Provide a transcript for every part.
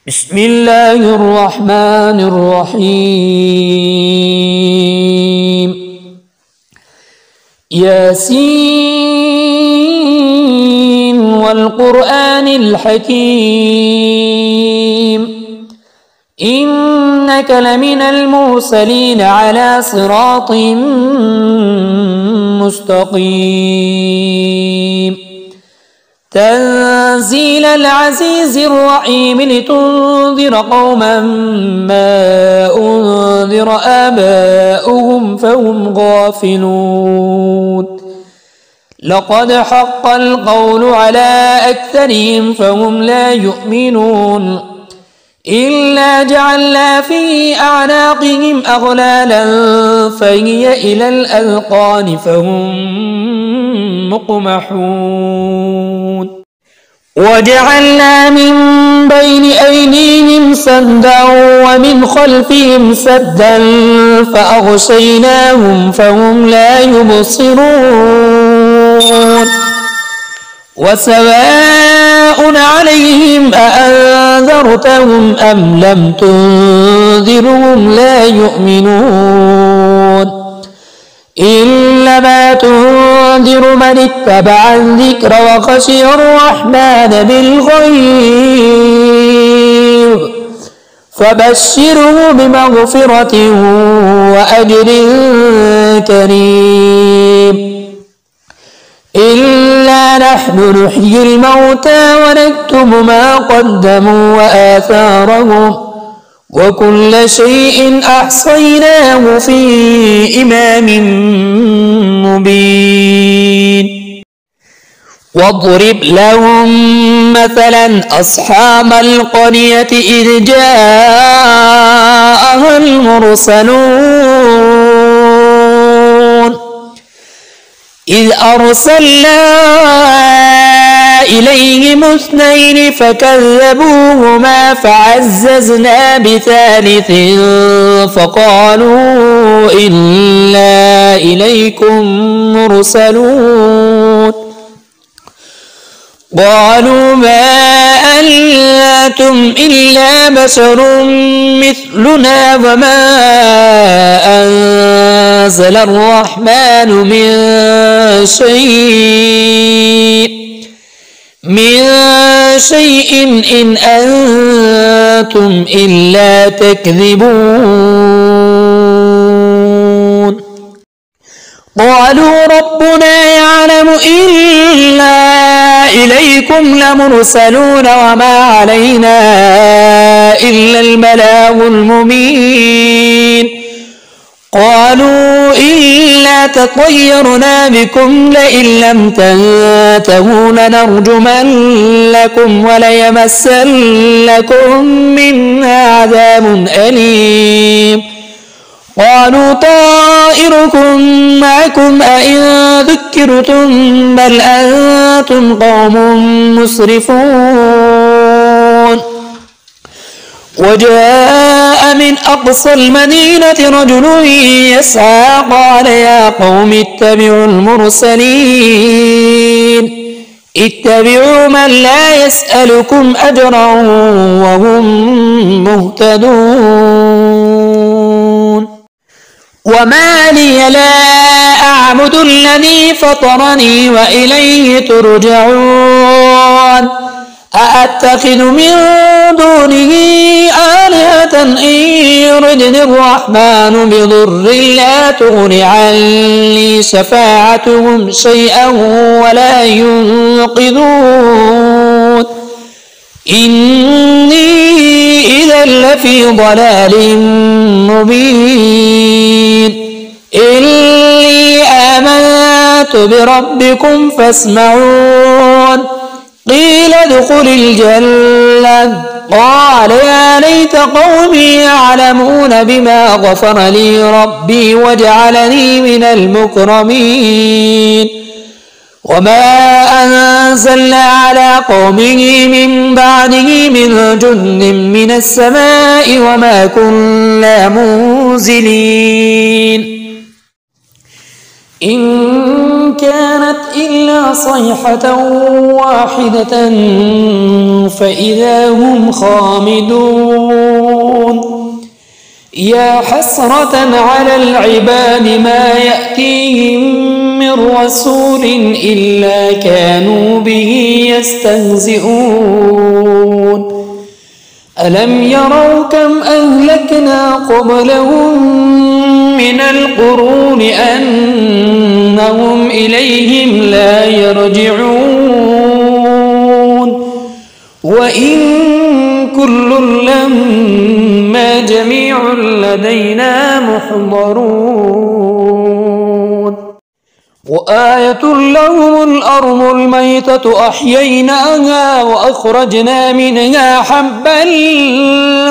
بسم الله الرحمن الرحيم. ياسين والقرآن الحكيم إنك لمن المرسلين على صراط مستقيم. تنزيل العزيز الرحيم لتنذر قوما ما أنذر آباؤهم فهم غافلون. لقد حق القول على أكثرهم فهم لا يؤمنون. إلا جعلنا في أعناقهم أغلالا فهي إلى الأذقان فهم مقمحون. وجعلنا من بين أيديهم سدا ومن خلفهم سدا فأغشيناهم فهم لا يبصرون. وسواء عليهم أأنذرتهم أم لم تنذرهم لا يؤمنون. إنما تنذر من اتبع الذكر وخشي الرحمن بالغيب فبشره بمغفرة وأجر كريم. إلا نحن نحيي الموتى ونكتب ما قدموا وآثارهم وكل شيء أحصيناه في إمام مبين. واضرب لهم مثلا أصحاب القرية إذ جاءها المرسلون إذ أرسلنا إليهم اثنين فكذبوهما فعززنا بثالث فقالوا إنا إليكم مرسلون. قالوا ما أنتم إلا بشر مثلنا وما أنزل الرحمن من شيء إن أنتم إلا تكذبون. قالوا ربنا يعلم إنا إليكم لمرسلون وما علينا إلا البلاغ المبين. قالوا إنا تطيرنا بكم لئن لم تنتهوا لنرجمنكم وليمسنكم منا عذاب أليم. قالوا طائركم معكم أئن ذكرتم بل أنتم قوم مسرفون. وجاء من أقصى المدينة رجل يسعى قال يا قوم اتبعوا المرسلين اتبعوا من لا يسألكم أجرا وهم مهتدون. وما لي لا أعبد الذي فطرني وإليه ترجعون. أأتخذ من دونه آلهة إن يردني الرحمن بضر لا تغن عني شفاعتهم شيئا ولا ينقذون. إني إذا لفي ضلال مبين. إني آمنت بربكم فاسمعون. قيل ادخل الجنة قال يا ليت قومي يعلمون بما غفر لي ربي وجعلني من المكرمين. وما أنزلنا على قومه من بعده من جند من السماء وما كنا منزلين. إن كانت إلا صيحة واحدة فإذا هم خامدون يا حسرة على العباد ما يأتيهم من رسول إلا كانوا به يستهزئون ألم يروا كم أهلكنا قبلهم من القرون أنهم إليهم لا يرجعون وإن كل لما جميع لدينا محضرون وآية لهم الأرض الميتة أحييناها وأخرجنا منها حبا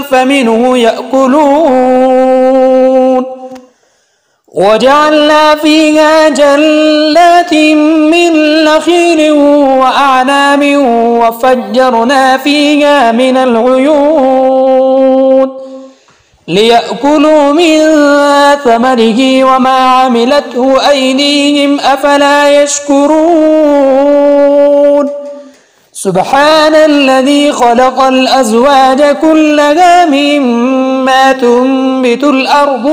فمنه يأكلون وجعلنا فيها جنات من نخيل وأعناب وفجرنا فيها من العيون ليأكلوا من ثمره وما عملته أيديهم أفلا يشكرون سبحان الذي خلق الأزواج كلها مما تنبت الأرض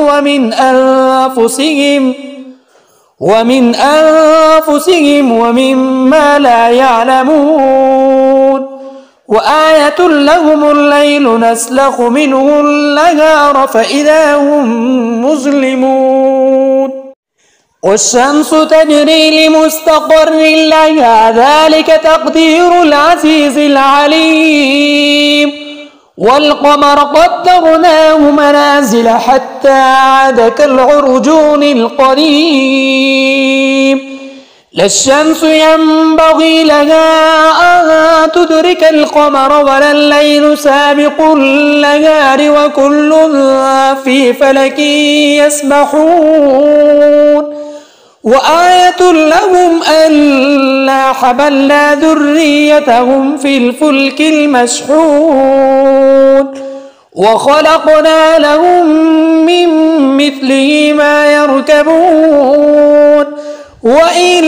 ومن أنفسهم ومما لا يعلمون وآية لهم الليل نسلخ منه النهار فإذا هم مظلمون والشمس تجري لمستقر لها ذلك تقدير العزيز العليم والقمر قدرناه منازل حتى عاد كالعرجون القديم لا الشمس ينبغي لها أن تدرك القمر ولا الليل سابق النهار وكل في فلك يسبحون وآية لهم ألا حملنا ذريتهم في الفلك المشحون وخلقنا لهم من مثله ما يركبون وإن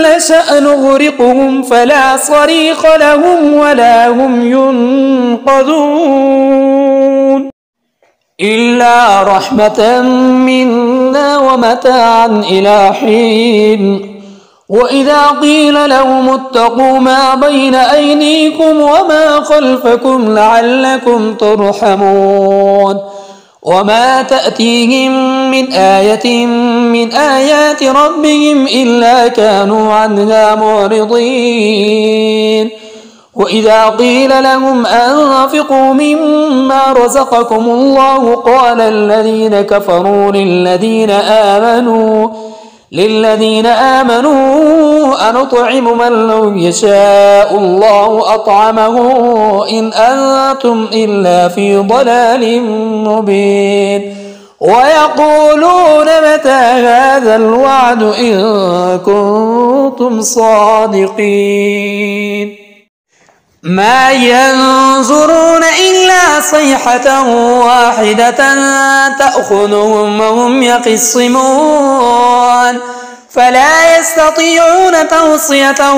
نشأ نغرقهم فلا صريخ لهم ولا هم ينقذون إلا رحمة منا ومتاعا إلى حين وإذا قيل لهم اتقوا ما بين أيديكم وما خلفكم لعلكم ترحمون وما تأتيهم من آية من آيات ربهم إلا كانوا عنها معرضين وإذا قيل لهم أنفقوا مما رزقكم الله قال الذين كفروا للذين آمنوا أنطعم من لو يشاء الله أطعمه إن أنتم إلا في ضلال مبين ويقولون متى هذا الوعد إن كنتم صادقين ما ينظرون إلا صيحة واحدة تأخذهم وهم يخصمون فلا يستطيعون توصية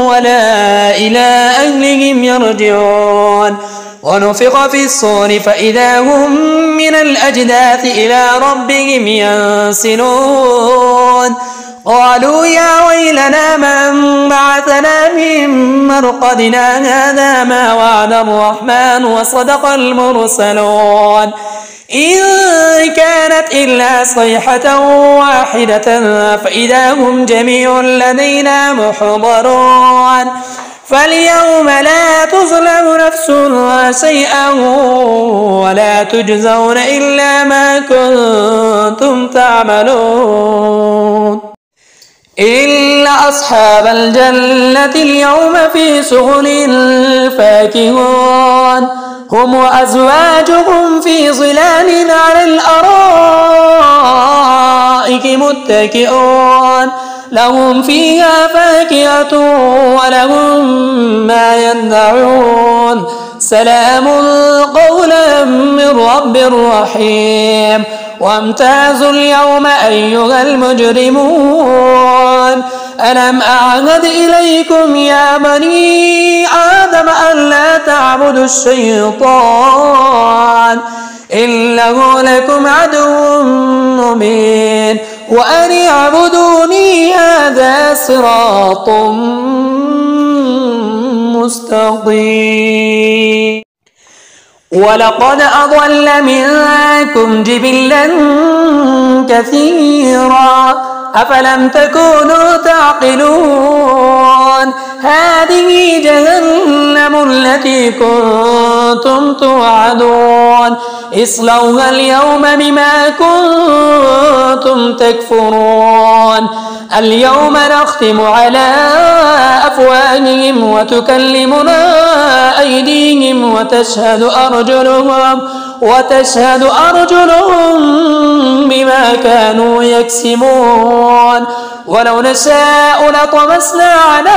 ولا إلى أهلهم يرجعون ونفخ في الصور فإذا هم من الأجداث إلى ربهم ينسلون قالوا يا ويلنا من بعثنا من مرقدنا هذا ما وعد الرحمن وصدق المرسلون إن كانت إلا صيحة واحدة فإذا هم جميع لدينا محضرون فاليوم لا تظلم نفس شيئا ولا تجزون إلا ما كنتم تعملون إلا أصحاب الجنة اليوم في شغل فاكهون هم وأزواجهم في ظلال على الأرائك متكئون لهم فيها فاكهة ولهم ما يدعون سلام قولا من رب رحيم وامتازوا اليوم أيها المجرمون ألم أعهد إليكم يا بني آدم ألا تعبدوا الشيطان إنه لكم عدو مبين وأن اعبدوني هذا صراط مستقيم ولقد أضل منكم جبلا كثيرا أفلم تكونوا تعقلون هذه جهنم التي كنتم توعدون اصلوها اليوم بما كنتم تكفرون اليوم نختم على أفواههم وتكلمنا أيديهم وتشهد أرجلهم بما كانوا يكسبون ولو نشاء لطمسنا على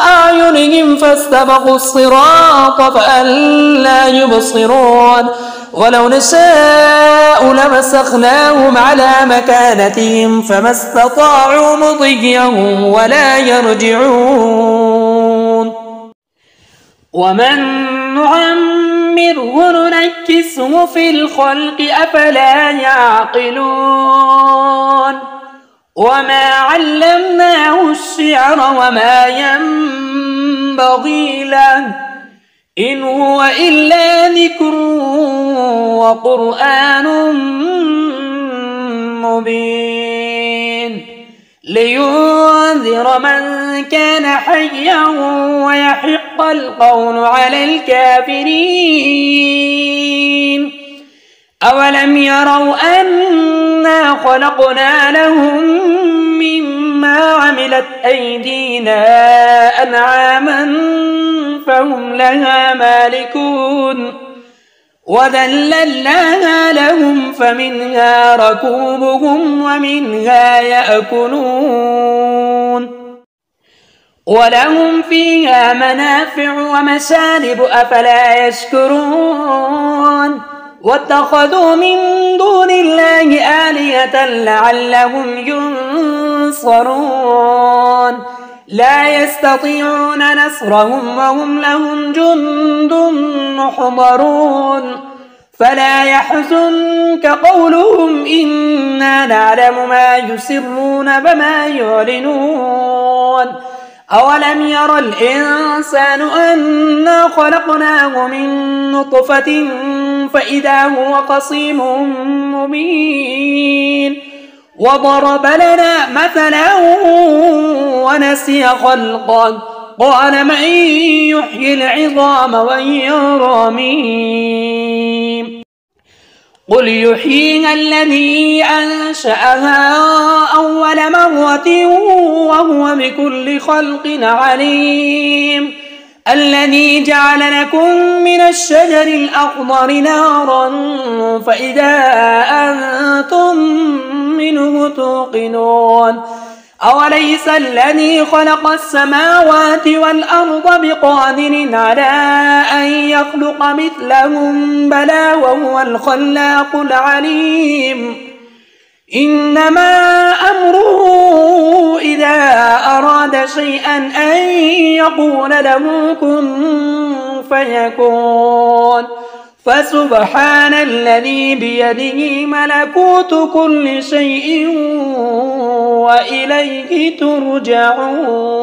أعينهم فاستبقوا الصراط فأنى يبصرون ولو نشاء لمسخناهم على مكانتهم فما استطاعوا مضيا ولا يرجعون ومن نعمره ننكسه في الخلق أفلا يعقلون وما علمناه الشعر وما ينبغي له إن هو إلا ذكر وقرآن مبين لينذر من كان حيا ويحق القول على الكافرين أولم يروا أنا خلقنا لهم مما عملت أيدينا أنعاما فهم لها مالكون وذللناها لهم فمنها ركوبهم ومنها يأكلون ولهم فيها منافع ومشارب أفلا يشكرون واتخذوا من دون الله آلهة لعلهم ينصرون لا يستطيعون نصرهم وهم لهم جند محضرون فلا يحزنك قولهم إنا نعلم ما يسرون وما يعلنون أولم ير الإنسان أنا خلقناه من نطفة فإذا هو خصيم مبين وضرب لنا مثلا ونسي خلقه قال من يحيي العظام وهي رميم قل يحييها الذي أنشأها أول مرة وهو بكل خلق عليم الذي جعل لكم من الشجر الأخضر نارا فإذا أنتم منه توقنون أوليس الذي خلق السماوات والأرض بقادر على أن يخلق مثلهم بلى وهو الخلاق العليم إنما أمره إذا أراد شيئا أن يقول له كن فيكون فسبحان الذي بيده ملكوت كل شيء وإليه ترجعون.